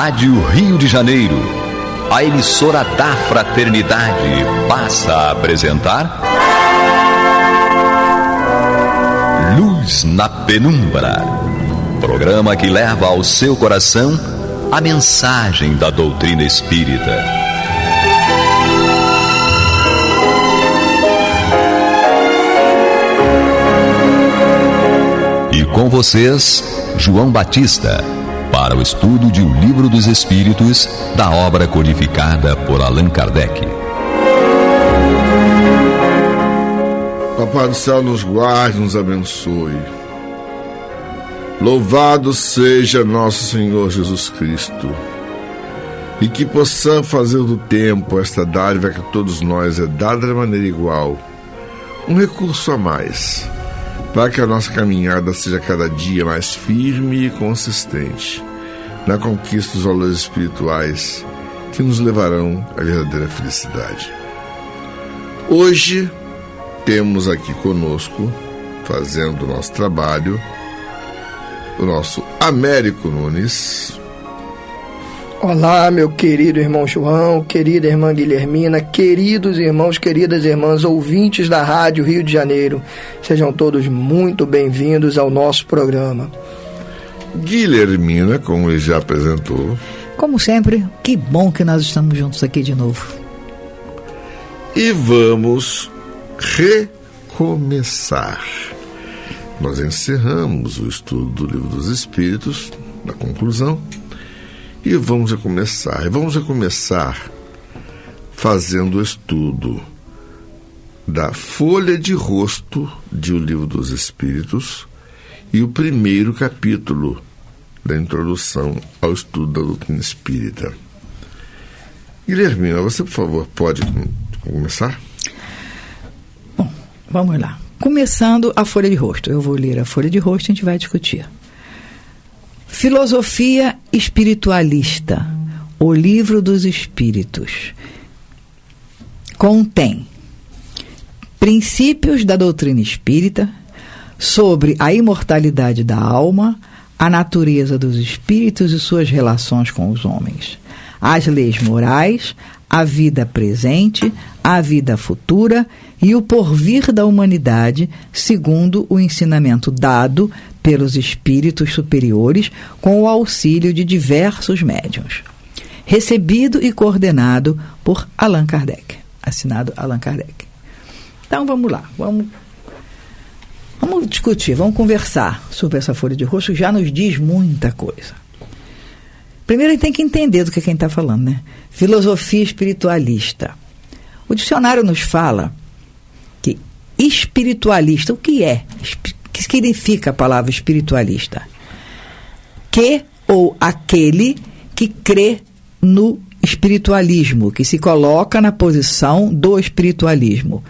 Rádio Rio de Janeiro, a emissora da Fraternidade, passa a apresentar Luz na Penumbra, programa que leva ao seu coração a mensagem da doutrina espírita. E com vocês, João Batista, para o estudo de O Livro dos Espíritos, da obra codificada por Allan Kardec. Papai do céu nos guarde, nos abençoe. Louvado seja nosso Senhor Jesus Cristo. E que possamos fazer do tempo esta dádiva que a todos nós é dada de maneira igual, um recurso a mais, para que a nossa caminhada seja cada dia mais firme e consistente na conquista dos valores espirituais que nos levarão à verdadeira felicidade. Hoje temos aqui conosco, fazendo o nosso trabalho, o nosso Américo Nunes. Olá, meu querido irmão João, querida irmã Guilhermina, queridos irmãos, queridas irmãs, ouvintes da Rádio Rio de Janeiro. Sejam todos muito bem-vindos ao nosso programa. Guilhermina, como ele já apresentou. Como sempre, que bom que nós estamos juntos aqui de novo. E vamos recomeçar. Nós encerramos o estudo do Livro dos Espíritos, na conclusão, e vamos recomeçar. E vamos recomeçar fazendo o estudo da folha de rosto de O Livro dos Espíritos e o primeiro capítulo da introdução ao estudo da doutrina espírita. Guilhermina, você, por favor, pode começar? Bom, vamos lá. Começando a folha de rosto. Eu vou ler a folha de rosto e a gente vai discutir. Filosofia espiritualista, o Livro dos Espíritos, contém princípios da doutrina espírita sobre a imortalidade da alma, a natureza dos espíritos e suas relações com os homens, as leis morais, a vida presente, a vida futura e o porvir da humanidade, segundo o ensinamento dado pelos espíritos superiores com o auxílio de diversos médiuns. Recebido e coordenado por Allan Kardec. Assinado Allan Kardec. Então vamos lá, vamos discutir, vamos conversar sobre essa folha de rosto, que já nos diz muita coisa. Primeiro a gente tem que entender do que quem está falando, né? Filosofia espiritualista. O dicionário nos fala que espiritualista, o que é? O que significa a palavra espiritualista? Que ou aquele que crê no espiritualismo, que se coloca na posição do espiritualismo.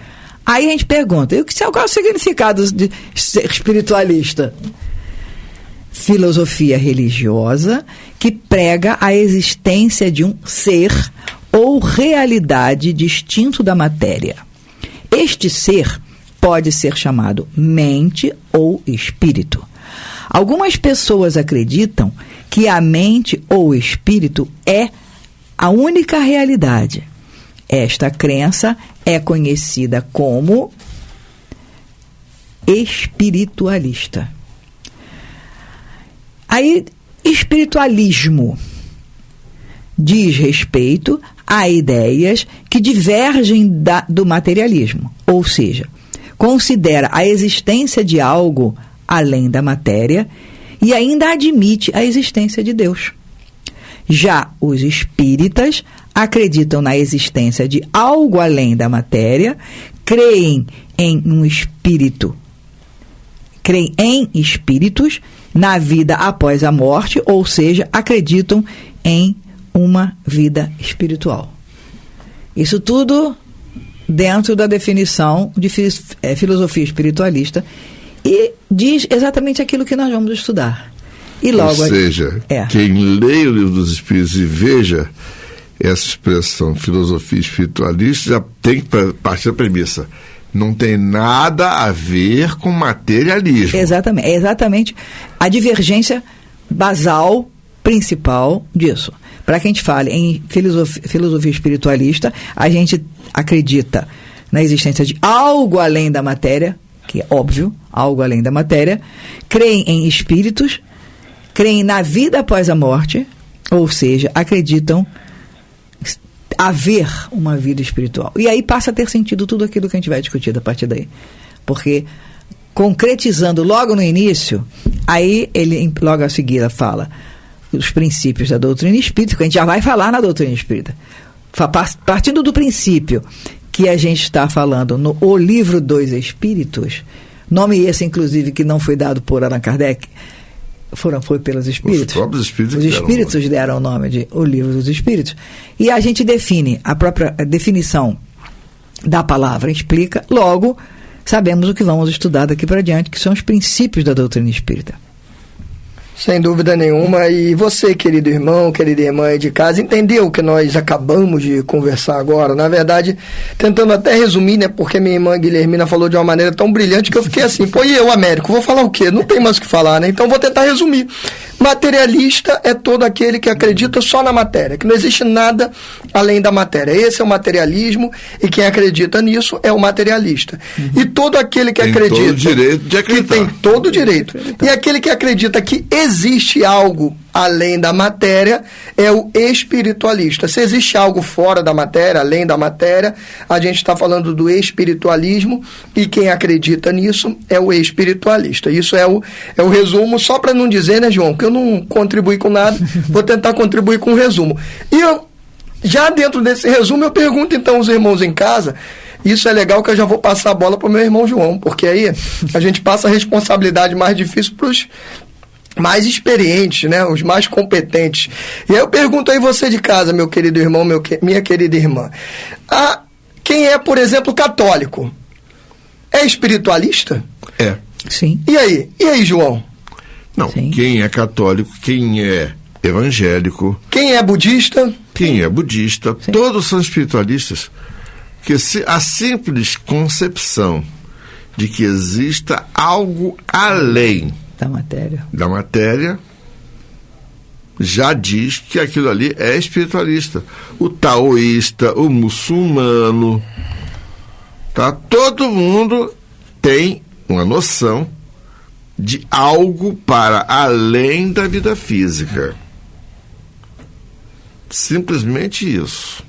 Aí a gente pergunta, qual é o significado de ser espiritualista? Filosofia religiosa que prega a existência de um ser ou realidade distinto da matéria. Este ser pode ser chamado mente ou espírito. Algumas pessoas acreditam que a mente ou espírito é a única realidade. Esta crença é conhecida como espiritualista. Aí, espiritualismo diz respeito a ideias que divergem do materialismo, ou seja, considera a existência de algo além da matéria e ainda admite a existência de Deus. Já os espíritas acreditam na existência de algo além da matéria, creem em um espírito, creem em espíritos na vida após a morte, ou seja, acreditam em uma vida espiritual. Isso tudo dentro da definição de filosofia espiritualista e diz exatamente aquilo que nós vamos estudar. E logo, ou seja, quem lê o Livro dos Espíritos e veja essa expressão filosofia espiritualista já tem que partir da premissa: não tem nada a ver com materialismo. Exatamente. É exatamente a divergência basal, principal disso. para que a gente fale em filosofia espiritualista, a gente acredita na existência de algo além da matéria, que é óbvio, algo além da matéria, creem em espíritos, creem na vida após a morte, ou seja, acreditam haver uma vida espiritual. E aí passa a ter sentido tudo aquilo que a gente vai discutir a partir daí. Porque, concretizando logo no início, aí ele logo a seguir fala os princípios da doutrina espírita, que a gente já vai falar na doutrina espírita. Partindo do princípio que a gente está falando no O Livro dos Espíritos, nome esse, inclusive, que não foi dado por Allan Kardec, foi pelos espíritos. Os próprios espíritos. Os espíritos deram o nome de O Livro dos Espíritos. E a gente define, a própria definição da palavra explica, logo sabemos o que vamos estudar daqui para diante, que são os princípios da doutrina espírita. Sem dúvida nenhuma. E você, querido irmão, querida irmã aí de casa, entendeu o que nós acabamos de conversar agora? Na verdade, tentando até resumir, né? Porque minha irmã Guilhermina falou de uma maneira tão brilhante que eu fiquei assim, pô, e eu, Américo, vou falar o quê? Não tem mais o que falar, né? Então vou tentar resumir. Materialista é todo aquele que acredita só na matéria, que não existe nada além da matéria. Esse é o materialismo, e quem acredita nisso é o materialista. E todo aquele que acredita... Tem todo o direito de acreditar. Que tem todo o direito. E aquele que acredita que existe algo além da matéria é o espiritualista. Se existe algo fora da matéria, além da matéria, a gente está falando do espiritualismo, e quem acredita nisso é o espiritualista. Isso é o resumo, só para não dizer, né, João, que eu não contribuí com nada, vou tentar contribuir com um resumo. E eu, já dentro desse resumo, eu pergunto então aos irmãos em casa. Isso é legal, que eu já vou passar a bola para o meu irmão João, porque aí a gente passa a responsabilidade mais difícil para os mais experientes, né? Os mais competentes. E aí eu pergunto aí você de casa, meu querido irmão, minha querida irmã. Quem é, por exemplo, católico? É espiritualista? É. Sim. E aí, João? Não, Sim. Quem é católico, quem é evangélico... Quem é budista? Quem é budista, Sim. Todos são espiritualistas. Porque a simples concepção de que exista algo além da matéria já diz que aquilo ali é espiritualista. O taoísta, o muçulmano, tá? Todo mundo tem uma noção de algo para além da vida física. Simplesmente isso.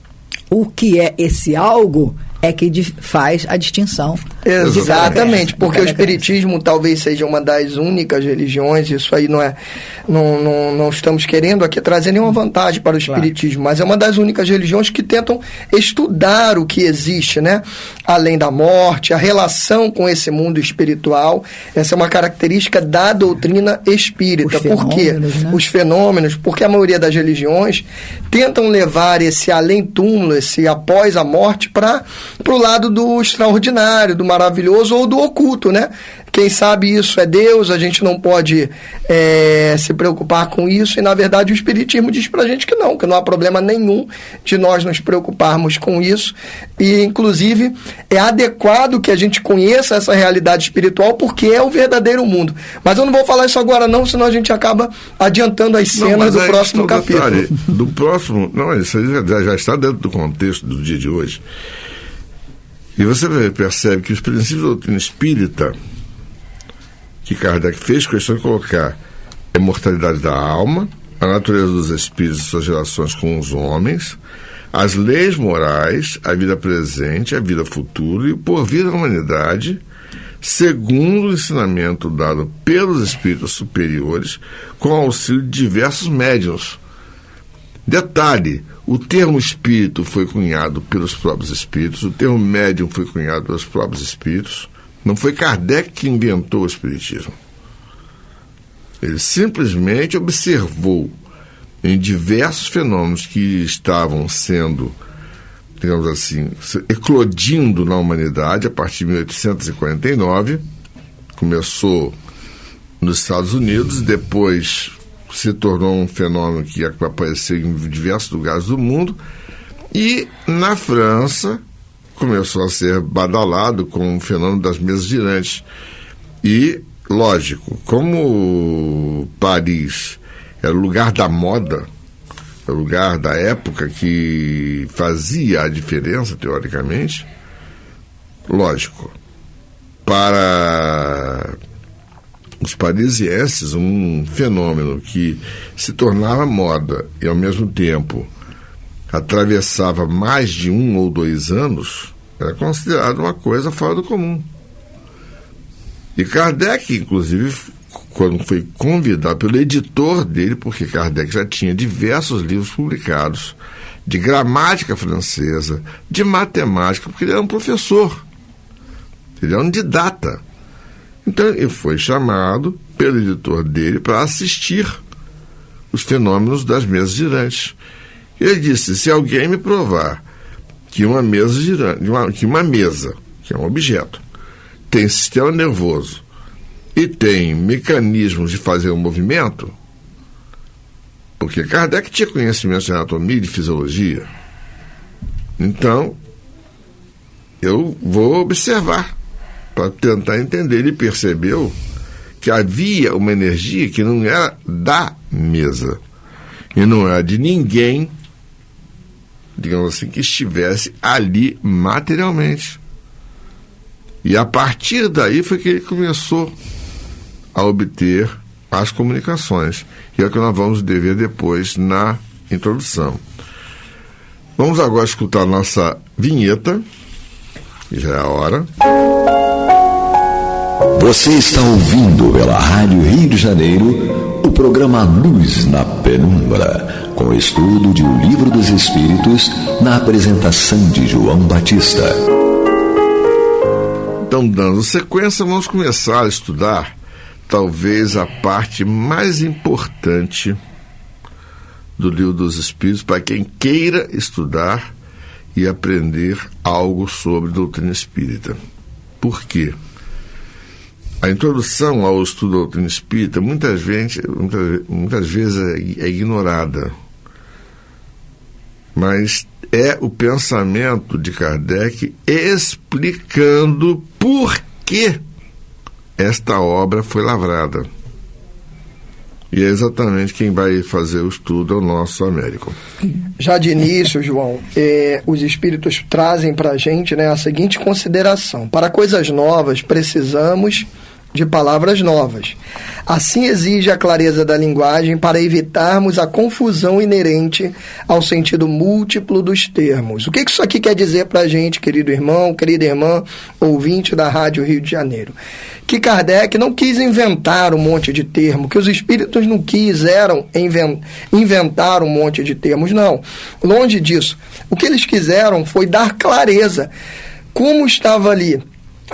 O que é esse algo é que faz a distinção. Exatamente, porque o espiritismo talvez seja uma das únicas religiões, isso aí não estamos querendo aqui trazer nenhuma vantagem para o espiritismo, claro. Mas é uma das únicas religiões que tentam estudar o que existe, né? Além da morte, a relação com esse mundo espiritual. Essa é uma característica da doutrina espírita. Por quê? Né? Os fenômenos, porque a maioria das religiões tentam levar esse além-túmulo, esse após a morte, para o lado do extraordinário, do maravilhoso ou do oculto, né? Quem sabe isso é Deus, a gente não pode se preocupar com isso, e na verdade o Espiritismo diz pra gente que não há problema nenhum de nós nos preocuparmos com isso, e inclusive é adequado que a gente conheça essa realidade espiritual, porque é o verdadeiro mundo. Mas eu não vou falar isso agora não, senão a gente acaba adiantando as cenas do próximo capítulo. Detalhe, do próximo, não, isso aí já está dentro do contexto do dia de hoje. E você percebe que os princípios da doutrina espírita, que Kardec fez questão de colocar a imortalidade da alma, a natureza dos espíritos e suas relações com os homens, as leis morais, a vida presente, a vida futura e o porvir da humanidade, segundo o ensinamento dado pelos espíritos superiores, com auxílio de diversos médiuns. Detalhe, o termo espírito foi cunhado pelos próprios espíritos, o termo médium foi cunhado pelos próprios espíritos. Não foi Kardec que inventou o espiritismo. Ele simplesmente observou em diversos fenômenos que estavam sendo, digamos assim, eclodindo na humanidade a partir de 1849. Começou nos Estados Unidos, depois se tornou um fenômeno que apareceu em diversos lugares do mundo, e na França começou a ser badalado com o fenômeno das mesas girantes. E, lógico, como Paris era o lugar da moda, lugar da época que fazia a diferença, teoricamente, lógico, para os parisienses, um fenômeno que se tornava moda e, ao mesmo tempo, atravessava mais de 1 ou 2 anos, era considerado uma coisa fora do comum. E Kardec, inclusive, quando foi convidado pelo editor dele, porque Kardec já tinha diversos livros publicados de gramática francesa, de matemática, porque ele era um professor, ele era um didata. Então ele foi chamado pelo editor dele para assistir os fenômenos das mesas girantes. Ele disse: se alguém me provar que uma mesa girante, que é um objeto, tem sistema nervoso e tem mecanismos de fazer um movimento, porque Kardec tinha conhecimento de anatomia e de fisiologia, então eu vou observar para tentar entender. Ele percebeu que havia uma energia que não era da mesa e não era de ninguém, digamos assim, que estivesse ali materialmente. E a partir daí foi que ele começou a obter as comunicações, e é o que nós vamos ver depois na introdução. Vamos agora escutar a nossa vinheta, que já é a hora. Você está ouvindo pela Rádio Rio de Janeiro o programa Luz na Penumbra, com o estudo de O Livro dos Espíritos, na apresentação de João Batista. Então, dando sequência, vamos começar a estudar talvez a parte mais importante do Livro dos Espíritos para quem queira estudar e aprender algo sobre doutrina espírita. Por quê? A introdução ao estudo da doutrina espírita muitas vezes é ignorada, mas é o pensamento de Kardec explicando por que esta obra foi lavrada. E é exatamente quem vai fazer o estudo é o nosso Américo. Já de início, João, os espíritos trazem para a gente, a seguinte consideração: para coisas novas precisamos de palavras novas. Assim exige a clareza da linguagem para evitarmos a confusão inerente ao sentido múltiplo dos termos. O que isso aqui quer dizer para a gente, querido irmão, querida irmã, ouvinte da Rádio Rio de Janeiro? Que Kardec não quis inventar um monte de termo, que os espíritos não quiseram inventar um monte de termos, não. Longe disso. O que eles quiseram foi dar clareza. Como estava ali,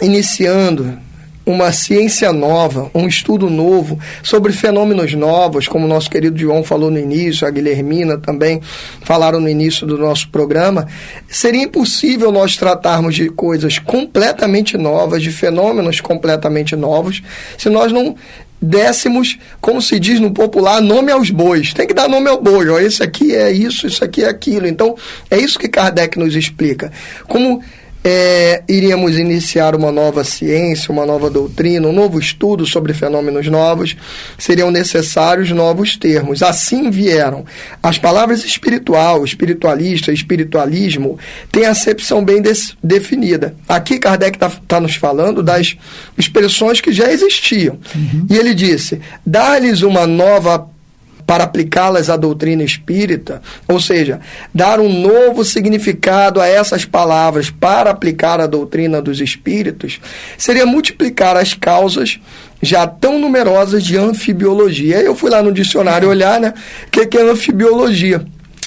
iniciando uma ciência nova, um estudo novo sobre fenômenos novos, como o nosso querido João falou no início, a Guilhermina também falaram no início do nosso programa, seria impossível nós tratarmos de coisas completamente novas, de fenômenos completamente novos, se nós não dessemos, como se diz no popular, nome aos bois. Tem que dar nome ao boi. Ó, esse aqui é isso aqui é aquilo. Então, é isso que Kardec nos explica. Como iríamos iniciar uma nova ciência, uma nova doutrina, um novo estudo sobre fenômenos novos, seriam necessários novos termos. Assim vieram as palavras espiritual, espiritualista, espiritualismo, tem acepção bem definida. Aqui Kardec está nos falando das expressões que já existiam. E ele disse: dar-lhes uma nova para aplicá-las à doutrina espírita, ou seja, dar um novo significado a essas palavras para aplicar a doutrina dos espíritos, seria multiplicar as causas já tão numerosas de anfibiologia. Eu fui lá no dicionário olhar, o que é anfibiologia.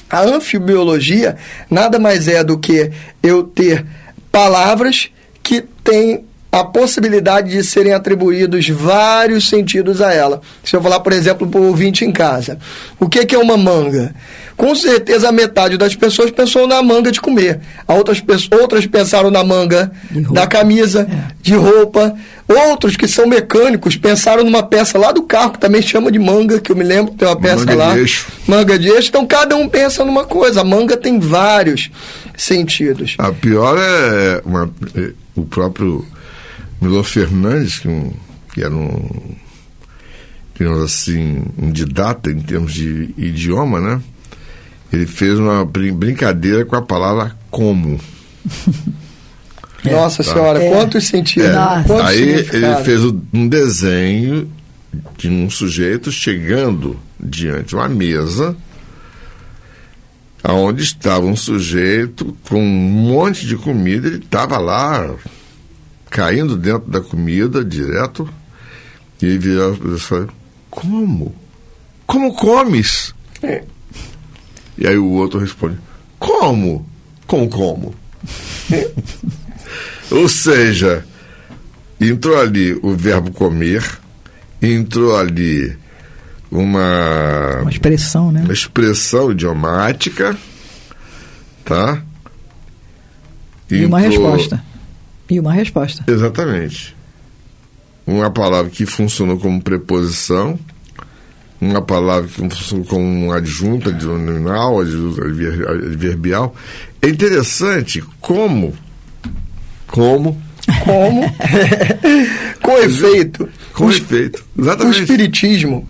A anfibiologia nada mais é do que eu ter palavras que têm a possibilidade de serem atribuídos vários sentidos a ela. Se eu falar, por exemplo, para o ouvinte em casa, o que é uma manga? Com certeza a metade das pessoas pensou na manga de comer. Outras pensaram na manga da camisa, de roupa. Outros que são mecânicos pensaram numa peça lá do carro, que também chama de manga, que eu me lembro que tem uma peça manga lá. De eixo. Manga de eixo. Então cada um pensa numa coisa. A manga tem vários sentidos. A pior é o próprio Milor Fernandes, que era digamos assim, um didata em termos de idioma, Ele fez uma brincadeira com a palavra como. Nossa Senhora, quantos sentidos. Quantos Aí ele fez um desenho de um sujeito chegando diante de uma mesa onde estava um sujeito com um monte de comida. Ele estava lá caindo dentro da comida direto, e ele virou e falou: como? Como comes? E aí o outro responde: como? Como? Ou seja, entrou ali o verbo comer, entrou ali uma expressão, né? Uma expressão idiomática, tá? E uma resposta. Exatamente. Uma palavra que funcionou como preposição, uma palavra que funcionou como um adjunto, nominal, adverbial. É interessante como com efeito. Com efeito. Exatamente. O espiritismo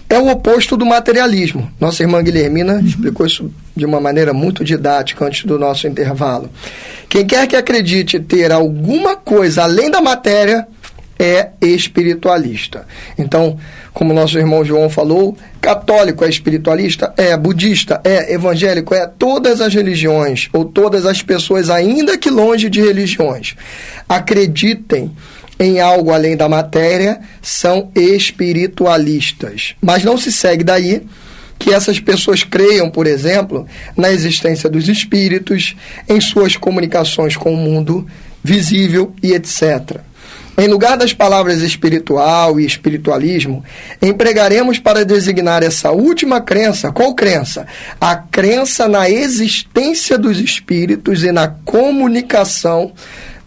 é o oposto do materialismo. Nossa irmã Guilhermina explicou isso de uma maneira muito didática antes do nosso intervalo. Quem quer que acredite ter alguma coisa além da matéria é espiritualista. Então, como nosso irmão João falou, católico é espiritualista? É. Budista? É. Evangélico? É. Todas as religiões, ou todas as pessoas, ainda que longe de religiões, acreditem em algo além da matéria, são espiritualistas. Mas não se segue daí que essas pessoas creiam, por exemplo, na existência dos espíritos, em suas comunicações com o mundo visível e etc. Em lugar das palavras espiritual e espiritualismo, empregaremos para designar essa última crença. Qual crença? A crença na existência dos espíritos e na comunicação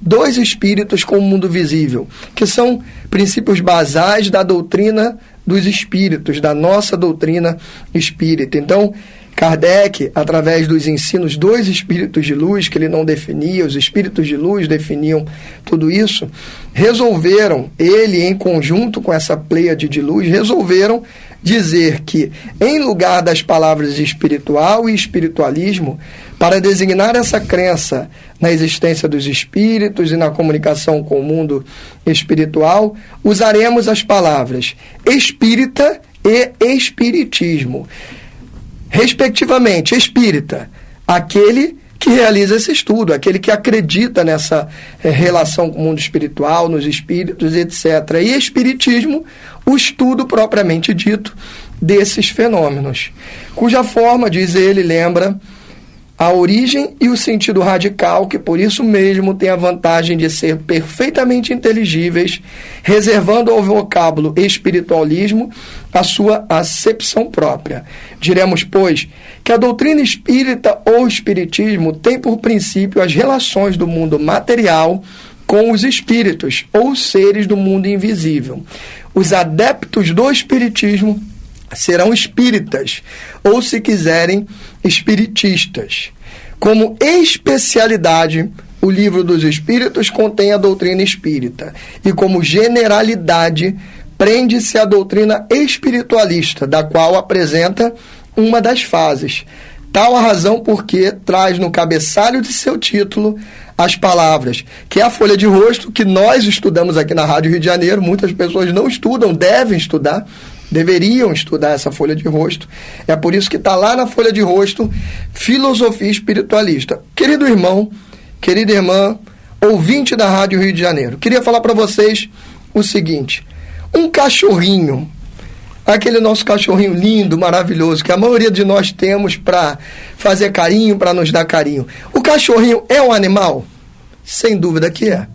dos espíritos com o mundo visível, que são princípios basais da doutrina dos espíritos, da nossa doutrina espírita. Então, Kardec, através dos ensinos dos espíritos de luz, que ele não definia, os espíritos de luz definiam tudo isso, resolveram, ele em conjunto com essa pleiade de luz, resolveram dizer que, em lugar das palavras espiritual e espiritualismo, para designar essa crença na existência dos espíritos e na comunicação com o mundo espiritual, usaremos as palavras espírita e espiritismo. Respectivamente, espírita, aquele que realiza esse estudo, aquele que acredita nessa relação com o mundo espiritual, nos espíritos, etc. E espiritismo, o estudo propriamente dito desses fenômenos, cuja forma, diz ele, lembra a origem e o sentido radical, que por isso mesmo tem a vantagem de ser perfeitamente inteligíveis, reservando ao vocábulo espiritualismo a sua acepção própria. Diremos, pois, que a doutrina espírita ou espiritismo tem por princípio as relações do mundo material com os espíritos ou seres do mundo invisível. Os adeptos do espiritismo serão espíritas, ou, se quiserem, espiritistas. Como especialidade, o Livro dos Espíritos contém a doutrina espírita, e como generalidade, prende-se à doutrina espiritualista, da qual apresenta uma das fases. Tal a razão porque traz no cabeçalho de seu título as palavras, que é a folha de rosto que nós estudamos aqui na Rádio Rio de Janeiro. Muitas pessoas não estudam, devem estudar, deveriam estudar essa folha de rosto. É por isso que está lá na folha de rosto, filosofia espiritualista. Querido irmão, querida irmã, ouvinte da Rádio Rio de Janeiro, queria falar para vocês o seguinte: um cachorrinho, aquele nosso cachorrinho lindo, maravilhoso, que a maioria de nós temos para fazer carinho, para nos dar carinho. O cachorrinho é um animal? Sem dúvida que é.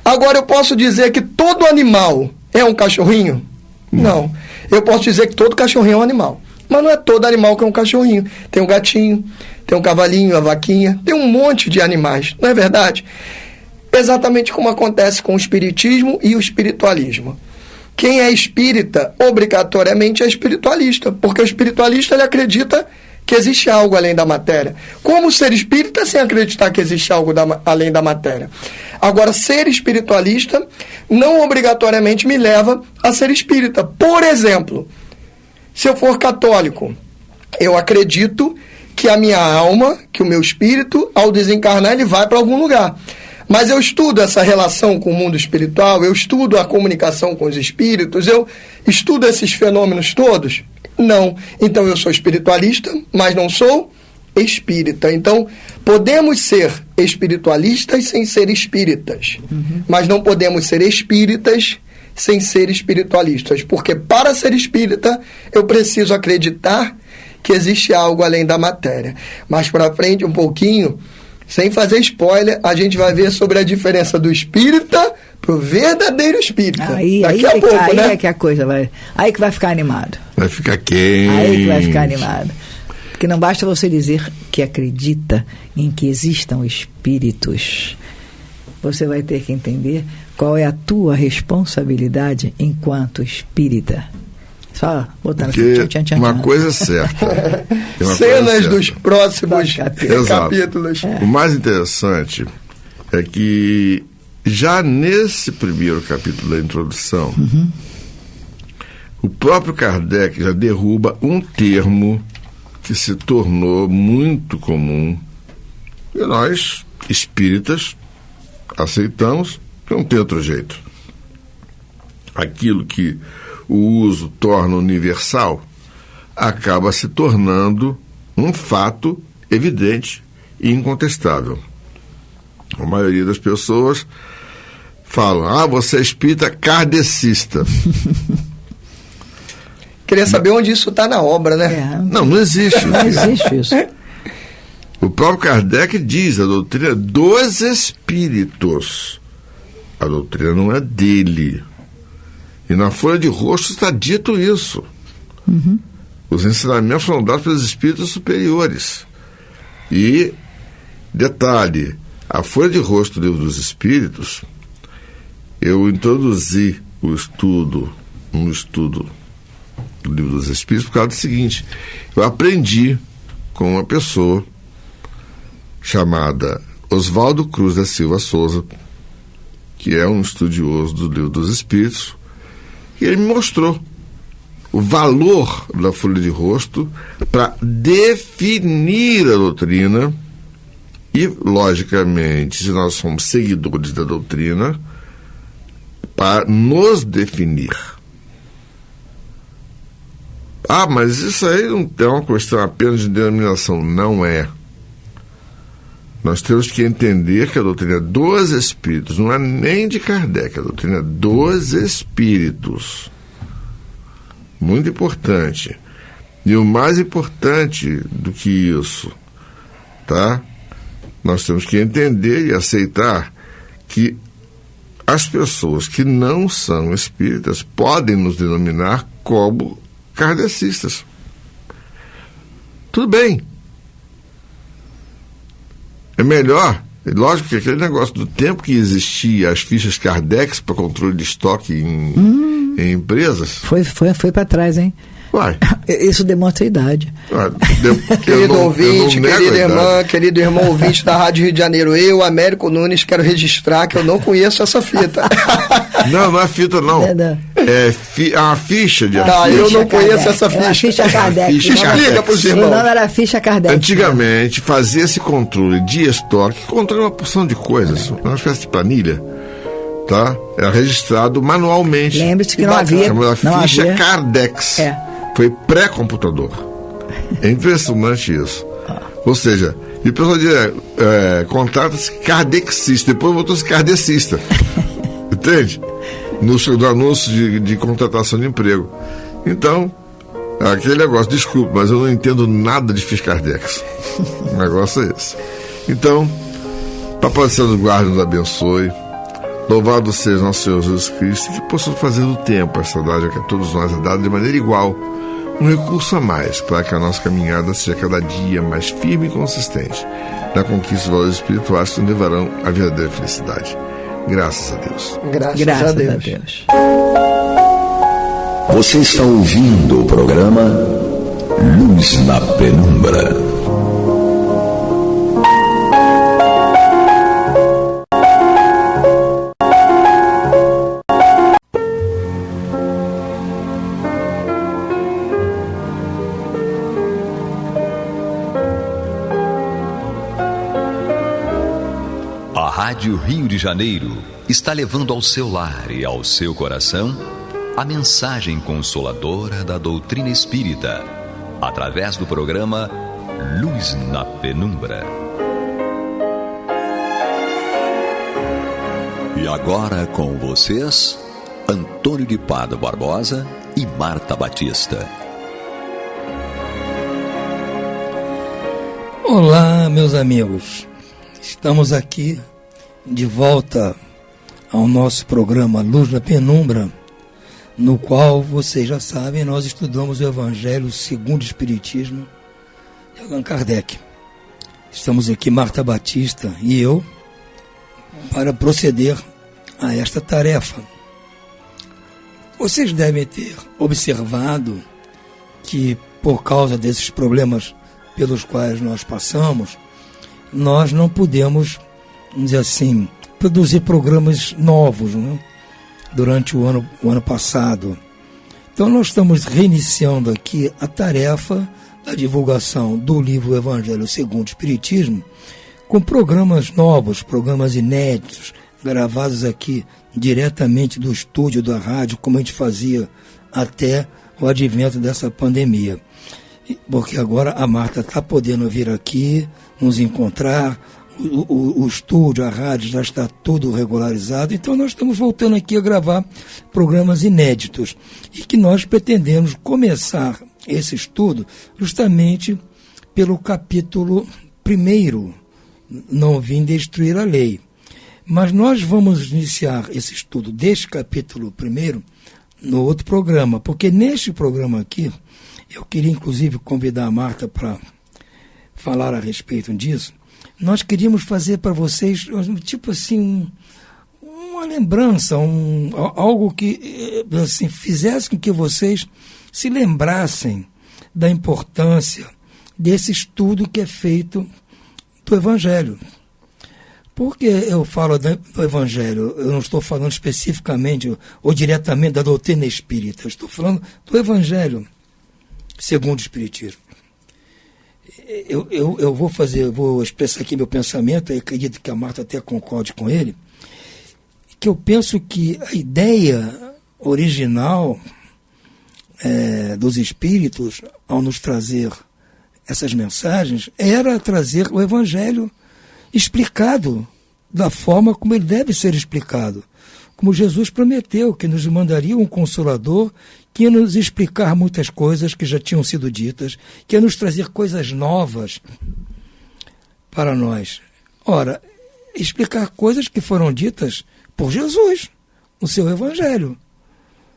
Agora, eu posso dizer que todo animal é um cachorrinho? Não. Eu posso dizer que todo cachorrinho é um animal. Mas não é todo animal que é um cachorrinho. Tem um gatinho, tem um cavalinho, a vaquinha, tem um monte de animais, não é verdade? Exatamente como acontece com o espiritismo e o espiritualismo. Quem é espírita, obrigatoriamente é espiritualista, porque o espiritualista ele acredita que existe algo além da matéria. Como ser espírita sem acreditar que existe algo além da matéria? Agora, ser espiritualista não obrigatoriamente me leva a ser espírita. Por exemplo, se eu for católico, Eu acredito que a minha alma, que o meu espírito, ao desencarnar, ele vai para algum lugar. Mas eu estudo essa relação com o mundo espiritual, eu estudo a comunicação com os espíritos, eu estudo esses fenômenos todos? Não. Então eu sou espiritualista, mas não sou espírita. Então, podemos ser espiritualistas sem ser espíritas, mas não podemos ser espíritas sem ser espiritualistas, porque para ser espírita eu preciso acreditar que existe algo além da matéria. Mais para frente um pouquinho, sem fazer spoiler, a gente vai ver sobre a diferença do espírita pro verdadeiro espírita. Daqui a pouco, aí né? é que a coisa vai... Aí que vai ficar animado. Vai ficar quente. Aí que vai ficar animado. Porque não basta você dizer que acredita em que existam espíritos. Você vai ter que entender qual é a tua responsabilidade enquanto espírita. Só botando assim, uma coisa é certa. Cenas dos próximos capítulos. O mais interessante é que já nesse primeiro capítulo da introdução, o próprio Kardec já derruba um termo que se tornou muito comum e nós, espíritas, aceitamos, que não tem outro jeito. Aquilo que o uso torna universal acaba se tornando um fato evidente e incontestável. A maioria das pessoas falam, você é espírita kardecista. Queria saber onde isso está na obra, né? Não existe. Não existe isso. O próprio Kardec diz, a doutrina dos espíritos. A doutrina não é dele. E na Folha de Rosto está dito isso. Os ensinamentos foram dados pelos espíritos superiores. E, detalhe, a Folha de Rosto do Livro dos Espíritos, eu introduzi um estudo do Livro dos Espíritos por causa do seguinte: eu aprendi com uma pessoa chamada Oswaldo Cruz da Silva Souza, que é um estudioso do Livro dos Espíritos, e ele me mostrou o valor da Folha de Rosto para definir a doutrina e, logicamente, se nós somos seguidores da doutrina, para nos definir. Mas isso aí não é uma questão apenas de denominação. Não é. Nós temos que entender que a doutrina dos espíritos não é nem de Kardec, a doutrina dos espíritos. Muito importante. E o mais importante do que isso, tá? Nós temos que entender e aceitar que as pessoas que não são espíritas podem nos denominar como kardecistas. Tudo bem. É melhor, lógico que aquele negócio do tempo que existia as fichas Kardec para controle de estoque em empresas. Foi para trás, hein? Uai. Isso demonstra a idade. Querido ouvinte, querido irmão ouvinte da Rádio Rio de Janeiro, eu, Américo Nunes, quero registrar que eu não conheço essa fita. Não é fita, não. É uma ficha de eu não conheço essa ficha. A ficha Kardec. Explica para os O irmãos. nome era ficha Kardec. Antigamente, fazia esse controle de estoque, controle uma porção de coisas, uma espécie de planilha, tá? Era registrado manualmente. Lembre-se que não havia. Chamada ficha Kardex. Foi pré-computador. É impressionante isso. Ou seja, e o pessoal dizia, contrata-se kardexista, depois voltou-se kardecista. Entende? No anúncio de contratação de emprego. Então, aquele negócio, desculpe, mas eu não entendo nada de ficha Kardex. O negócio é esse. Então, Papai do Céu nos guarde e nos abençoe. Louvado seja nosso Senhor Jesus Cristo, que possamos fazer do tempo essa dádiva que a todos nós é dada de maneira igual, um recurso a mais para que a nossa caminhada seja cada dia mais firme e consistente na conquista dos valores espirituais que nos levarão à verdadeira felicidade. Graças a Deus. Graças a Deus. Você está ouvindo o programa Luz na Penumbra. Rádio Rio de Janeiro está levando ao seu lar e ao seu coração a mensagem consoladora da doutrina espírita, através do programa Luz na Penumbra. E agora com vocês, Antônio de Pádua Barbosa e Marta Batista. Olá, meus amigos. Estamos aqui de volta ao nosso programa Luz na Penumbra, no qual, vocês já sabem, nós estudamos o Evangelho segundo o Espiritismo de Allan Kardec. Estamos aqui, Marta Batista e eu, para proceder a esta tarefa. Vocês devem ter observado que, por causa desses problemas pelos quais nós passamos, nós não pudemos, vamos dizer assim, produzir programas novos, né, durante o ano passado. Então nós estamos reiniciando aqui a tarefa da divulgação do livro Evangelho segundo o Espiritismo, com programas novos, programas inéditos, gravados aqui diretamente do estúdio da rádio, como a gente fazia até o advento dessa pandemia. Porque agora a Marta está podendo vir aqui, nos encontrar, o estúdio, a rádio já está tudo regularizado, então nós estamos voltando aqui a gravar programas inéditos e que nós pretendemos começar esse estudo justamente pelo capítulo 1, não vim destruir a lei. Mas nós vamos iniciar esse estudo deste capítulo 1 no outro programa, porque neste programa aqui, eu queria inclusive convidar a Marta para falar a respeito disso. Nós queríamos fazer para vocês, tipo assim, uma lembrança, algo que assim, fizesse com que vocês se lembrassem da importância desse estudo que é feito do Evangelho. Por que eu falo do Evangelho? Eu não estou falando especificamente ou diretamente da doutrina espírita, eu estou falando do Evangelho segundo o Espiritismo. Eu vou expressar aqui meu pensamento, e acredito que a Marta até concorde com ele, que eu penso que a ideia original dos Espíritos, ao nos trazer essas mensagens, era trazer o Evangelho explicado da forma como ele deve ser explicado. Como Jesus prometeu, que nos mandaria um Consolador que ia nos explicar muitas coisas que já tinham sido ditas, que ia nos trazer coisas novas para nós. Ora, explicar coisas que foram ditas por Jesus no seu Evangelho.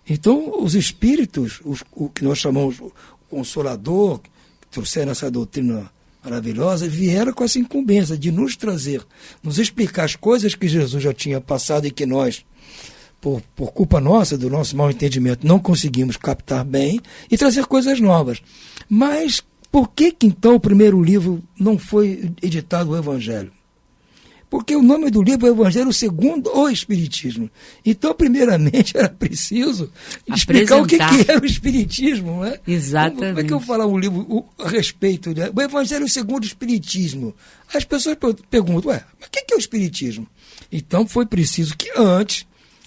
Então, os Espíritos, o que nós chamamos o Consolador, que trouxeram essa doutrina maravilhosa, vieram com essa incumbência de nos trazer, nos explicar as coisas que Jesus já tinha passado e que nós, por culpa nossa, do nosso mau entendimento, não conseguimos captar bem, e trazer coisas novas. Mas por que então o primeiro livro não foi editado o Evangelho? Porque o nome do livro é o Evangelho segundo o Espiritismo. Então, primeiramente, era preciso explicar o que era o Espiritismo, não é? Exatamente. Como é que eu vou falar um livro a respeito, né? O Evangelho segundo o Espiritismo. As pessoas perguntam, mas o que é o Espiritismo? Então, foi preciso que antes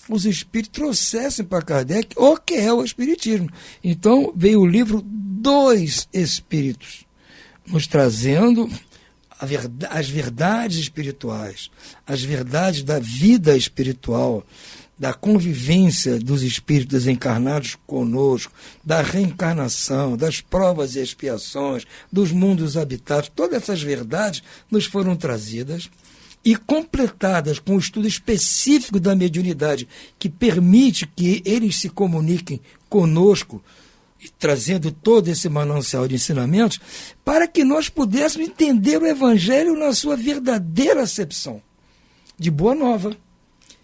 os Espíritos trouxessem para Kardec o que é o Espiritismo. Então, veio o livro dos Espíritos, nos trazendo as verdades espirituais, as verdades da vida espiritual, da convivência dos espíritos encarnados conosco, da reencarnação, das provas e expiações, dos mundos habitados. Todas essas verdades nos foram trazidas e completadas com um estudo específico da mediunidade, que permite que eles se comuniquem conosco, trazendo todo esse manancial de ensinamentos, para que nós pudéssemos entender o Evangelho na sua verdadeira acepção, de boa nova.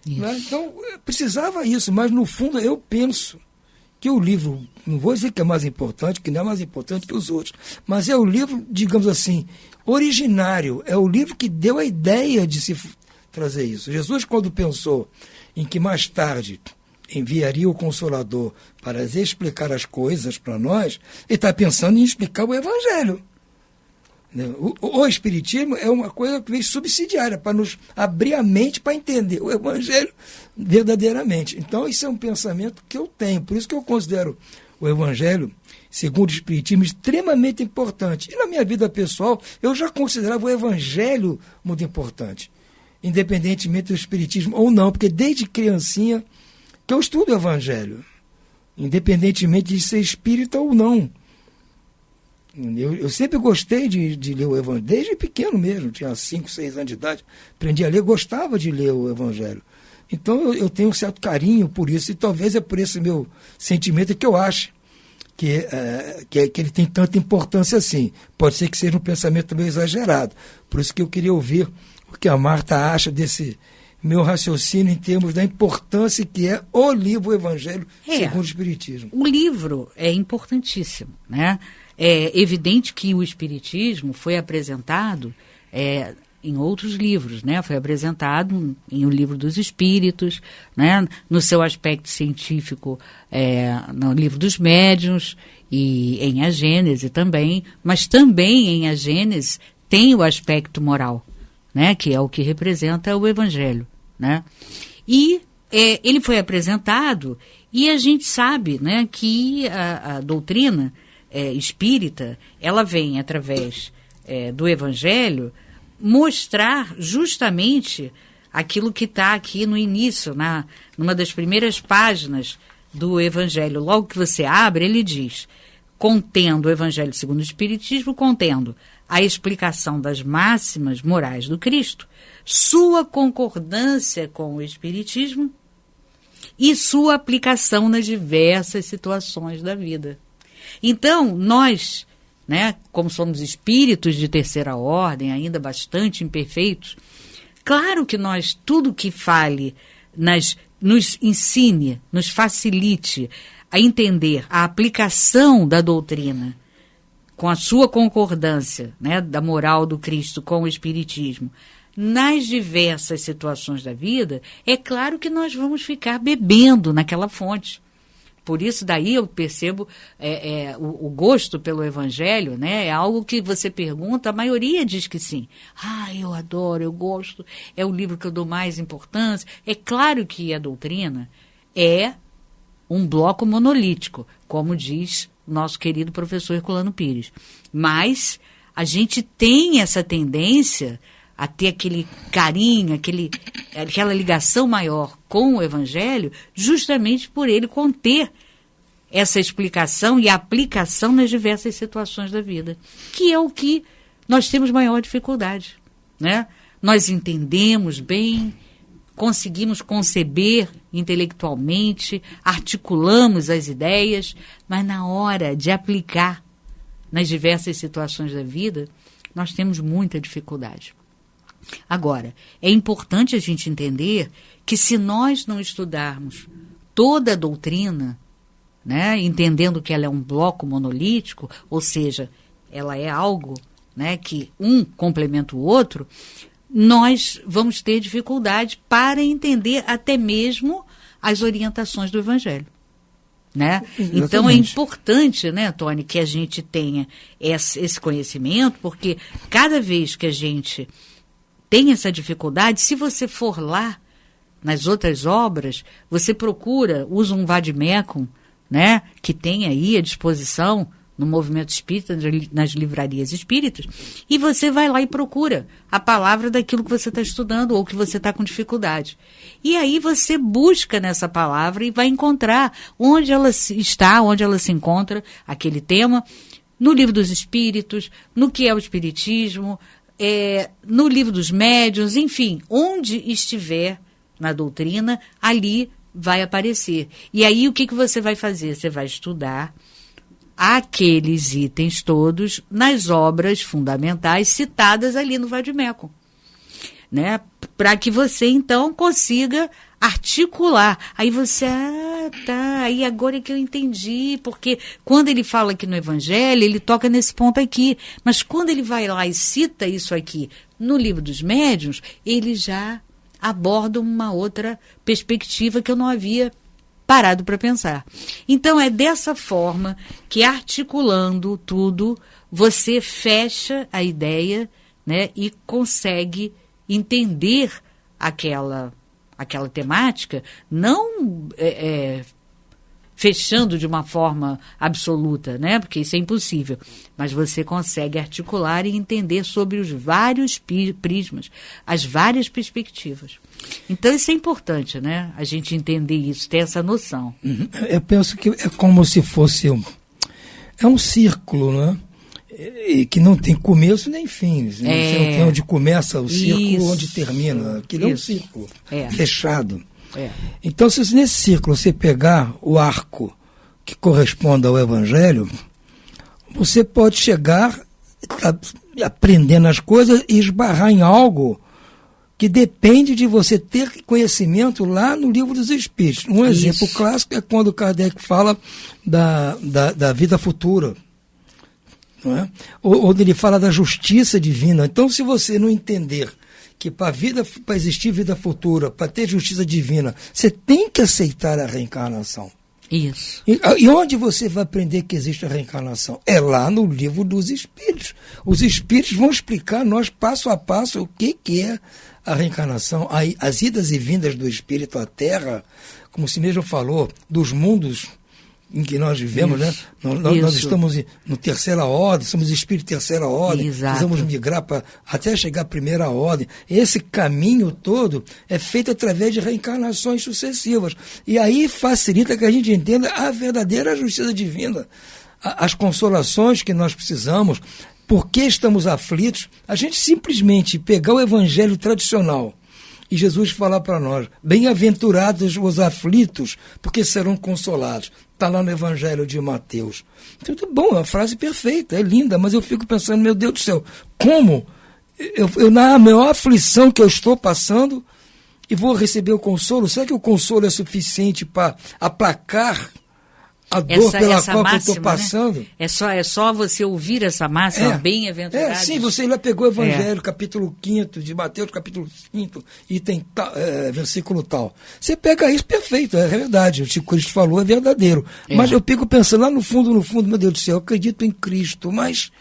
Né? Então, precisava isso, mas no fundo eu penso que o livro, não vou dizer que é mais importante, que não é mais importante que os outros, mas é o livro, digamos assim, originário, é o livro que deu a ideia de se trazer isso. Jesus, quando pensou em que mais tarde enviaria o Consolador para explicar as coisas para nós, ele está pensando em explicar o Evangelho. O Espiritismo é uma coisa que vem subsidiária para nos abrir a mente para entender o Evangelho verdadeiramente. Então, isso é um pensamento que eu tenho. Por isso que eu considero o Evangelho, segundo o Espiritismo, extremamente importante. E na minha vida pessoal, eu já considerava o Evangelho muito importante, independentemente do Espiritismo ou não, porque desde criancinha que eu estudo o Evangelho, independentemente de ser espírita ou não. Eu sempre gostei de ler o Evangelho, desde pequeno mesmo, tinha 5, 6 anos de idade, aprendi a ler, gostava de ler o Evangelho. Então eu tenho um certo carinho por isso, e talvez é por esse meu sentimento que eu acho que ele tem tanta importância assim. Pode ser que seja um pensamento meio exagerado, por isso que eu queria ouvir o que a Marta acha desse meu raciocínio em termos da importância que é o livro, o Evangelho, segundo o Espiritismo. O livro é importantíssimo, né? É evidente que o Espiritismo foi apresentado em outros livros, né? Foi apresentado em O Livro dos Espíritos, né? No seu aspecto científico, no Livro dos Médiuns e em A Gênese também, mas também em A Gênese tem o aspecto moral, né? Que é o que representa o Evangelho, né? E ele foi apresentado e a gente sabe, né, que a doutrina espírita, ela vem através do Evangelho mostrar justamente aquilo que está aqui no início, numa das primeiras páginas do Evangelho. Logo que você abre, ele diz, contendo o Evangelho segundo o Espiritismo, contendo a explicação das máximas morais do Cristo, sua concordância com o Espiritismo e sua aplicação nas diversas situações da vida. Então, nós, né, como somos espíritos de terceira ordem, ainda bastante imperfeitos, claro que nós, tudo que fale, nos ensine, nos facilite a entender a aplicação da doutrina com a sua concordância, né, da moral do Cristo com o Espiritismo, nas diversas situações da vida, é claro que nós vamos ficar bebendo naquela fonte. Por isso, daí eu percebo o gosto pelo Evangelho, né? É algo que você pergunta, a maioria diz que sim. Eu adoro, eu gosto, é o livro que eu dou mais importância. É claro que a doutrina é um bloco monolítico, como diz nosso querido professor Herculano Pires. Mas a gente tem essa tendência a ter aquele carinho, aquela ligação maior com o Evangelho, justamente por ele conter essa explicação e aplicação nas diversas situações da vida, que é o que nós temos maior dificuldade, né? Nós entendemos bem, conseguimos conceber intelectualmente, articulamos as ideias, mas na hora de aplicar nas diversas situações da vida, nós temos muita dificuldade. Agora, é importante a gente entender que se nós não estudarmos toda a doutrina, né, entendendo que ela é um bloco monolítico, ou seja, ela é algo, né, que um complementa o outro, nós vamos ter dificuldade para entender até mesmo as orientações do Evangelho, né? Então é importante, né, Tony, que a gente tenha esse conhecimento, porque cada vez que a gente tem essa dificuldade, se você for lá nas outras obras, você procura, usa um vademecum, né, que tem aí à disposição no movimento espírita, nas livrarias espíritas, e você vai lá e procura a palavra daquilo que você está estudando ou que você está com dificuldade. E aí você busca nessa palavra e vai encontrar onde ela está, onde ela se encontra, aquele tema, no Livro dos Espíritos, no que é o Espiritismo, no Livro dos Médiuns, enfim, onde estiver na doutrina, ali vai aparecer. E aí o que você vai fazer? Você vai estudar aqueles itens todos nas obras fundamentais citadas ali no vademecum, né? Para que você, então, consiga articular. Aí você, aí agora é que eu entendi, porque quando ele fala aqui no Evangelho, ele toca nesse ponto aqui, mas quando ele vai lá e cita isso aqui no Livro dos Médiuns, ele já aborda uma outra perspectiva que eu não havia parado para pensar. Então, é dessa forma que, articulando tudo, você fecha a ideia, né, e consegue entender aquela temática, não fechando de uma forma absoluta, né? Porque isso é impossível. Mas você consegue articular e entender sobre os vários prismas, as várias perspectivas. Então, isso é importante, né? A gente entender isso, ter essa noção. Eu penso que é como se fosse um círculo, né? E que não tem começo nem fim. Né? Você não tem onde começa o círculo, onde termina. Aquilo é um círculo fechado. Então, se nesse círculo você pegar o arco que corresponde ao Evangelho, você pode chegar aprendendo as coisas e esbarrar em algo que depende de você ter conhecimento lá no Livro dos Espíritos. Um exemplo clássico é quando Kardec fala da vida futura. Não é? Onde ele fala da justiça divina. Então, se você não entender que para existir vida futura, para ter justiça divina, você tem que aceitar a reencarnação. Isso. E onde você vai aprender que existe a reencarnação? É lá no Livro dos Espíritos. Os Espíritos vão explicar a nós, passo a passo, o que é a reencarnação, as idas e vindas do Espírito à Terra, como se mesmo falou, dos mundos em que nós vivemos, né? Nós estamos no terceira ordem, somos espírito terceira ordem, precisamos migrar até chegar à primeira ordem. Esse caminho todo é feito através de reencarnações sucessivas. E aí facilita que a gente entenda a verdadeira justiça divina, as consolações que nós precisamos, por que estamos aflitos. A gente simplesmente pegar o evangelho tradicional e Jesus falar para nós, bem-aventurados os aflitos, porque serão consolados. Está lá no Evangelho de Mateus. Tudo bom, é uma frase perfeita, é linda, mas eu fico pensando, meu Deus do céu, como eu na maior aflição que eu estou passando, e vou receber o consolo? Será que o consolo é suficiente para aplacar a dor pela qual eu estou passando? Né? É só você ouvir essa máxima, bem-aventurado. Sim, você já pegou o Evangelho, capítulo 5 de Mateus, capítulo 5, e tem versículo tal. Você pega isso, perfeito, é verdade, o que Cristo falou é verdadeiro. Mas eu fico pensando lá no fundo, meu Deus do céu, eu acredito em Cristo, mas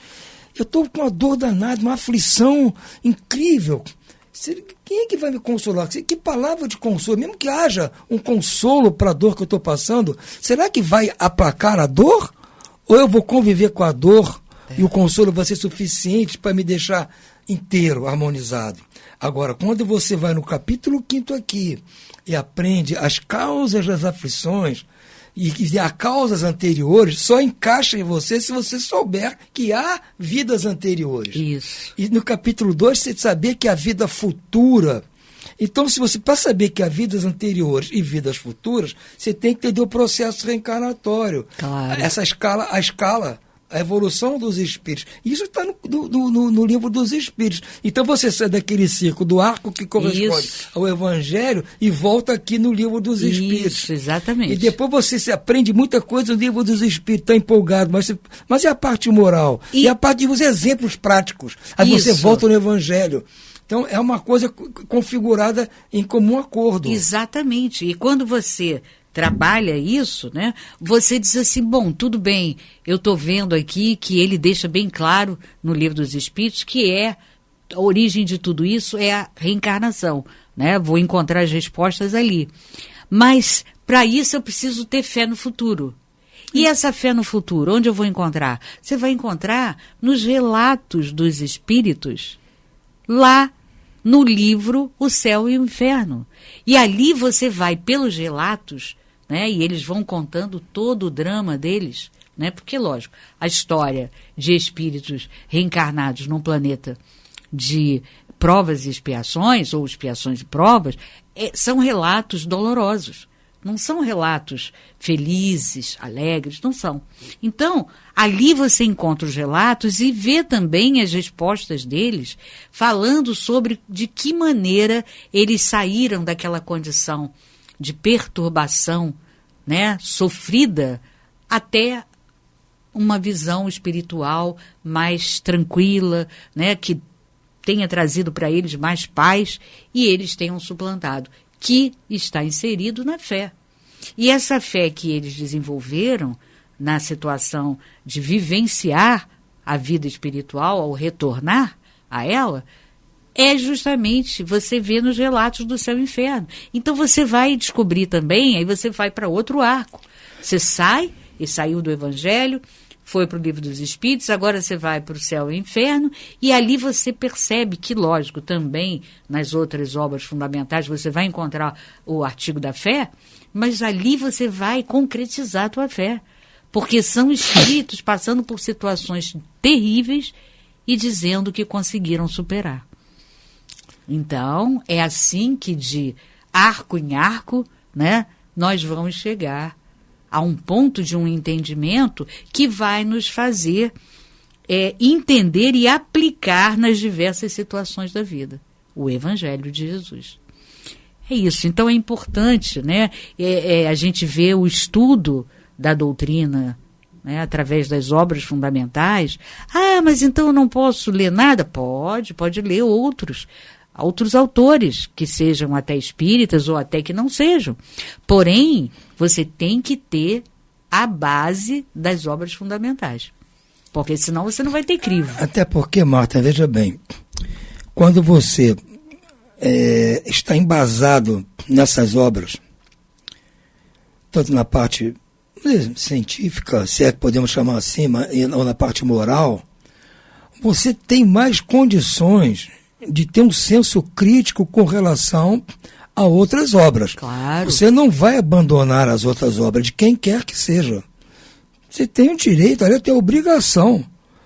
eu estou com uma dor danada, uma aflição incrível. Quem é que vai me consolar? Que palavra de consolo? Mesmo que haja um consolo para a dor que eu estou passando, será que vai aplacar a dor? Ou eu vou conviver com a dor e o consolo vai ser suficiente para me deixar inteiro, harmonizado? Agora, quando você vai no capítulo 5 aqui e aprende as causas das aflições, e há causas anteriores, só encaixa em você se você souber que há vidas anteriores. Isso. E no capítulo 2, você saber que há vida futura. Então, se você, para saber que há vidas anteriores e vidas futuras, você tem que entender o processo reencarnatório. Claro. A evolução dos espíritos. Isso está no Livro dos Espíritos. Então você sai daquele círculo do arco que corresponde ao Evangelho e volta aqui no Livro dos Espíritos. Isso, exatamente. E depois você aprende muita coisa no Livro dos Espíritos, está empolgado, mas é a parte moral, e a parte dos exemplos práticos. Aí você volta no Evangelho. Então é uma coisa configurada em comum acordo. Exatamente. E quando você trabalha isso, né? Você diz assim, bom, tudo bem, eu estou vendo aqui que ele deixa bem claro no Livro dos Espíritos que a origem de tudo isso é a reencarnação, né? Vou encontrar as respostas ali. Mas, para isso, eu preciso ter fé no futuro. E essa fé no futuro, onde eu vou encontrar? Você vai encontrar nos relatos dos espíritos, lá no livro O Céu e o Inferno. E ali você vai pelos relatos, né, e eles vão contando todo o drama deles, né, porque, lógico, a história de espíritos reencarnados num planeta de provas e expiações, ou expiações e provas, são relatos dolorosos. Não são relatos felizes, alegres, não são. Então, ali você encontra os relatos e vê também as respostas deles, falando sobre de que maneira eles saíram daquela condição de perturbação, né, sofrida, até uma visão espiritual mais tranquila, né, que tenha trazido para eles mais paz e eles tenham suplantado, que está inserido na fé. E essa fé que eles desenvolveram na situação de vivenciar a vida espiritual ao retornar a ela, é justamente, você vê nos relatos do céu e inferno. Então você vai descobrir também, aí você vai para outro arco. Você sai, e saiu do Evangelho, foi para o Livro dos Espíritos, agora você vai para o céu e o inferno, e ali você percebe que, lógico, também nas outras obras fundamentais você vai encontrar o artigo da fé, mas ali você vai concretizar a tua fé. Porque são espíritos passando por situações terríveis e dizendo que conseguiram superar. Então, é assim que de arco em arco, né, nós vamos chegar a um ponto de um entendimento que vai nos fazer entender e aplicar nas diversas situações da vida o Evangelho de Jesus. É isso. Então, é importante, né, a gente ver o estudo da doutrina, né, através das obras fundamentais. Ah, mas então eu não posso ler nada? Pode ler outros autores, que sejam até espíritas ou até que não sejam. Porém, você tem que ter a base das obras fundamentais. Porque senão você não vai ter crivo. Até porque, Marta, veja bem, quando você está embasado nessas obras, tanto na parte científica, se é que podemos chamar assim, ou na parte moral, você tem mais condições de ter um senso crítico com relação a outras obras. Claro. Você não vai abandonar as outras obras, de quem quer que seja. Você tem o direito, aliás, tem a obrigação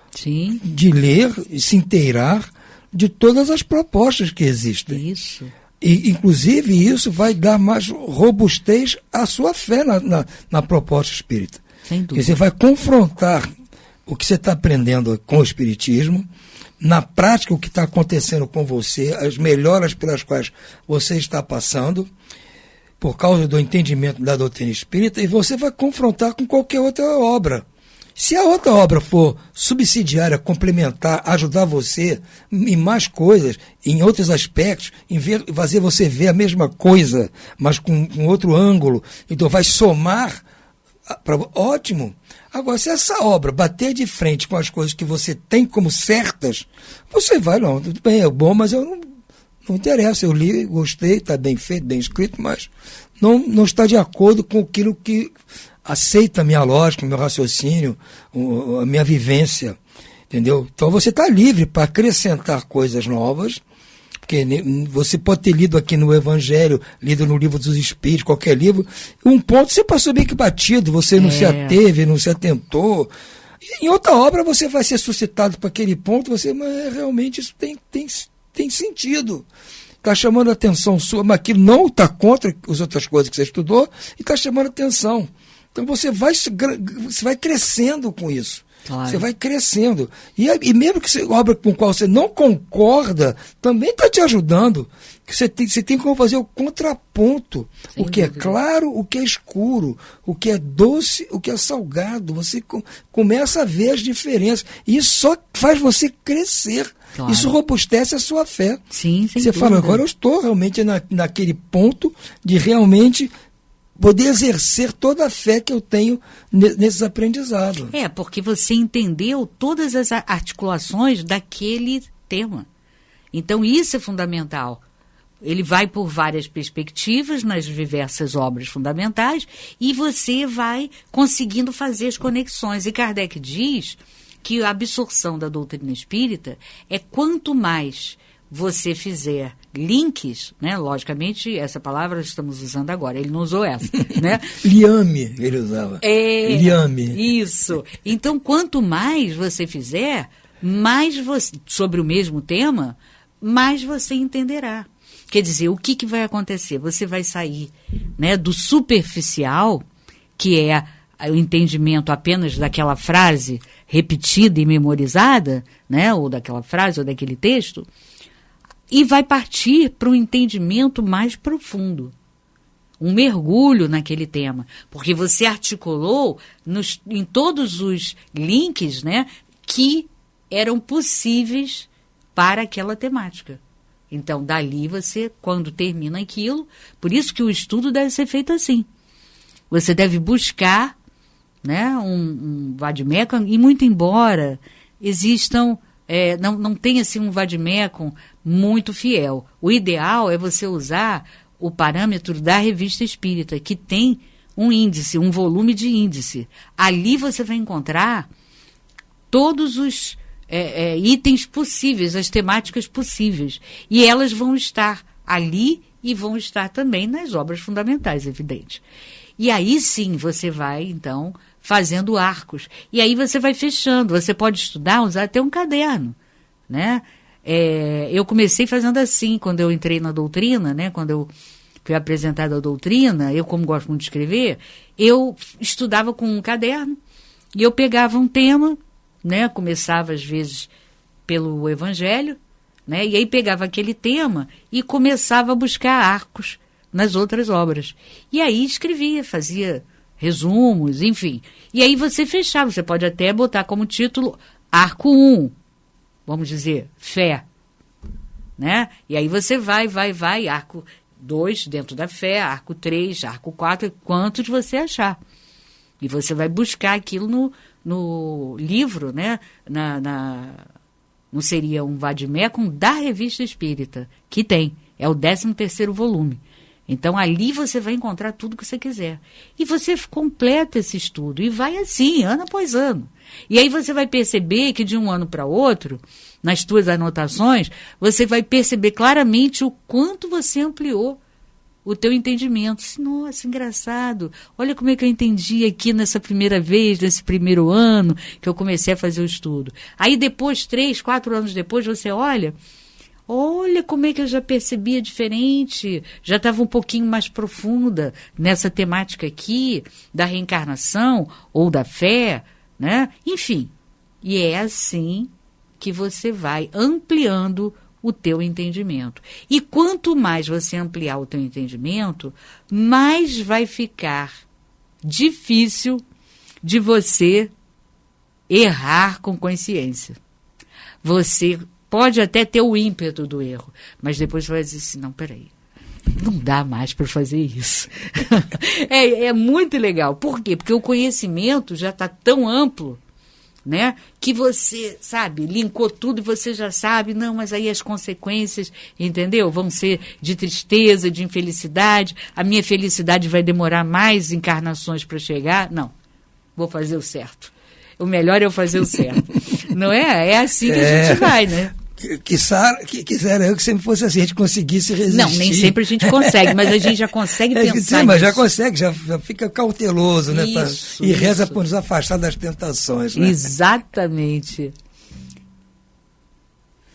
Sim. de ler e se inteirar de todas as propostas que existem. Isso. E, inclusive, isso vai dar mais robustez à sua fé na proposta espírita. Sem dúvida. Você vai confrontar o que você está aprendendo com o espiritismo, na prática o que está acontecendo com você, as melhoras pelas quais você está passando, por causa do entendimento da doutrina espírita, e você vai confrontar com qualquer outra obra. Se a outra obra for subsidiária, complementar, ajudar você em mais coisas, em outros aspectos, fazer você ver a mesma coisa, mas com outro ângulo, então vai somar, ótimo. Agora, se essa obra bater de frente com as coisas que você tem como certas, você vai, não, tudo bem, é bom, mas eu não interessa, eu li, gostei, está bem feito, bem escrito, mas não está de acordo com aquilo que aceita a minha lógica, o meu raciocínio, a minha vivência, entendeu? Então você está livre para acrescentar coisas novas, porque você pode ter lido aqui no Evangelho, lido no Livro dos Espíritos, qualquer livro, um ponto você passou bem que batido, você não se ateve, não se atentou. E em outra obra você vai ser suscitado para aquele ponto, mas realmente isso tem sentido. Está chamando a atenção sua, mas aquilo não está contra as outras coisas que você estudou e está chamando a atenção. Então você vai crescendo com isso. Claro. Você vai crescendo. E mesmo que obra com a qual você não concorda, também está te ajudando. Você tem como fazer o contraponto. Sem o que dúvida. É claro, o que é escuro, o que é doce, o que é salgado. Você começa a ver as diferenças. E isso só faz você crescer. Claro. Isso robustece a sua fé. Sim, sem você dúvida. Fala, agora eu estou realmente naquele ponto de realmente poder exercer toda a fé que eu tenho nesses aprendizados. Porque você entendeu todas as articulações daquele tema. Então, isso é fundamental. Ele vai por várias perspectivas nas diversas obras fundamentais e você vai conseguindo fazer as conexões. E Kardec diz que a absorção da doutrina espírita é quanto mais você fizer links, né? Logicamente, essa palavra estamos usando agora, ele não usou essa, né? Liame, ele usava. Liame. Isso. Então, quanto mais você fizer, mais você, sobre o mesmo tema, mais você entenderá. Quer dizer, o que vai acontecer? Você vai sair, né, do superficial, que é o entendimento apenas daquela frase repetida e memorizada, né, ou daquela frase ou daquele texto, e vai partir para um entendimento mais profundo, um mergulho naquele tema, porque você articulou em todos os links, né, que eram possíveis para aquela temática. Então, dali você, quando termina aquilo, por isso que o estudo deve ser feito assim. você deve buscar, né, um vademecum, e muito embora existam, não tenha assim um vademecum muito fiel. O ideal é você usar o parâmetro da Revista Espírita, que tem um índice, um volume de índice. Ali você vai encontrar todos os itens possíveis, as temáticas possíveis. E elas vão estar ali e vão estar também nas obras fundamentais, evidente. E aí sim você vai, então, fazendo arcos. E aí você vai fechando. Você pode estudar, usar até um caderno, né? Eu comecei fazendo assim, quando eu entrei na doutrina, né? Quando eu fui apresentada a doutrina, eu, como gosto muito de escrever, eu estudava com um caderno e eu pegava um tema, né? Começava, às vezes, pelo Evangelho, né? E aí pegava aquele tema e começava a buscar arcos nas outras obras. E aí escrevia, fazia resumos, enfim. E aí você fechava, você pode até botar como título Arco 1, vamos dizer, fé, né? E aí você vai, Arco 2 dentro da fé, Arco 3, Arco 4, quantos você achar. E você vai buscar aquilo no livro, né? Não seria um vademecum da Revista Espírita, que tem, é o 13º volume. Então, ali você vai encontrar tudo que você quiser. E você completa esse estudo. E vai assim, ano após ano. E aí você vai perceber que de um ano para outro, nas tuas anotações, você vai perceber claramente o quanto você ampliou o teu entendimento. Nossa, engraçado. Olha como é que eu entendi aqui nessa primeira vez, nesse primeiro ano que eu comecei a fazer o estudo. Aí depois, 3, 4 anos depois, você olha como é que eu já percebia diferente, já estava um pouquinho mais profunda nessa temática aqui, da reencarnação ou da fé, né? Enfim, e é assim que você vai ampliando o teu entendimento. E quanto mais você ampliar o teu entendimento, mais vai ficar difícil de você errar com consciência. Você pode até ter o ímpeto do erro, mas depois você vai dizer assim, não, peraí, não dá mais para fazer isso. É muito legal. Por quê? Porque o conhecimento já está tão amplo, né, que você, sabe, linkou tudo e você já sabe, não, mas aí as consequências, entendeu? Vão ser de tristeza, de infelicidade, a minha felicidade vai demorar mais encarnações para chegar. Não, vou fazer o certo. O melhor é eu fazer o certo. Não é? É assim que a gente vai, né? Quisera eu que sempre fosse assim, a gente conseguisse resistir. Não, nem sempre a gente consegue, mas a gente já consegue pensar sim, mas nisso. já consegue, já fica cauteloso, né? E reza por nos afastar das tentações, né? Exatamente.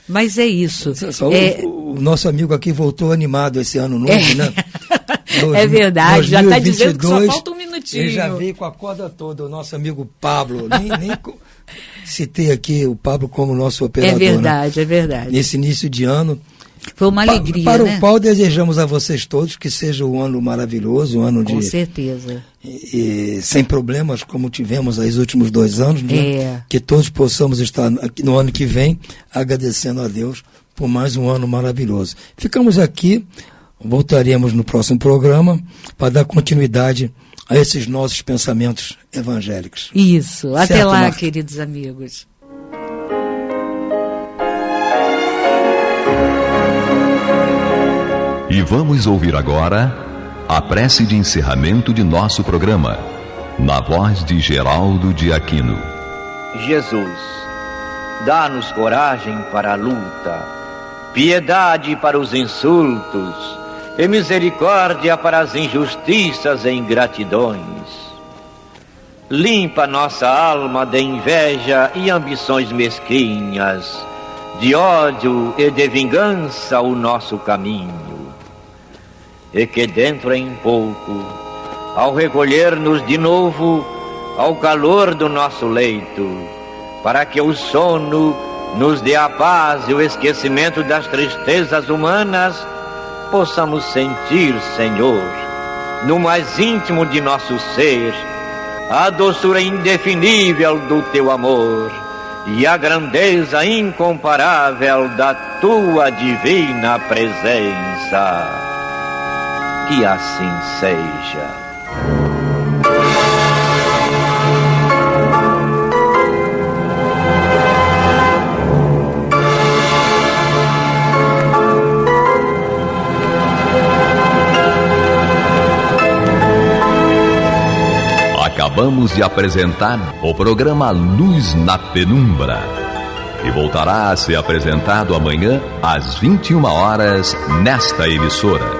Mas é isso. O nosso amigo aqui voltou animado esse ano novo, né? É verdade, já está dizendo que só falta um minutinho. Ele já veio com a corda toda, o nosso amigo Pablo. Nem citei aqui o Pablo como nosso operador. É verdade, né? É verdade. Nesse início de ano. Foi uma alegria, para né? o qual desejamos a vocês todos que seja um ano maravilhoso, um ano Com certeza. E sem problemas, como tivemos os últimos 2 anos, né? Que todos possamos estar no ano que vem agradecendo a Deus por mais um ano maravilhoso. Ficamos aqui, voltaremos no próximo programa para dar continuidade a esses nossos pensamentos evangélicos. Isso. Até certo, lá, Marta? queridos amigos. E vamos ouvir agora a prece de encerramento de nosso programa, na voz de Geraldo de Aquino. Jesus, dá-nos coragem para a luta, piedade para os insultos e misericórdia para as injustiças e ingratidões. Limpa nossa alma de inveja e ambições mesquinhas, de ódio e de vingança o nosso caminho. E que dentro em pouco, ao recolher-nos de novo ao calor do nosso leito, para que o sono nos dê a paz e o esquecimento das tristezas humanas, possamos sentir, Senhor, no mais íntimo de nosso ser, a doçura indefinível do Teu amor e a grandeza incomparável da Tua divina presença. Que assim seja. acabamos de apresentar o programa Luz na Penumbra, que voltará a ser apresentado amanhã às 21 horas nesta emissora.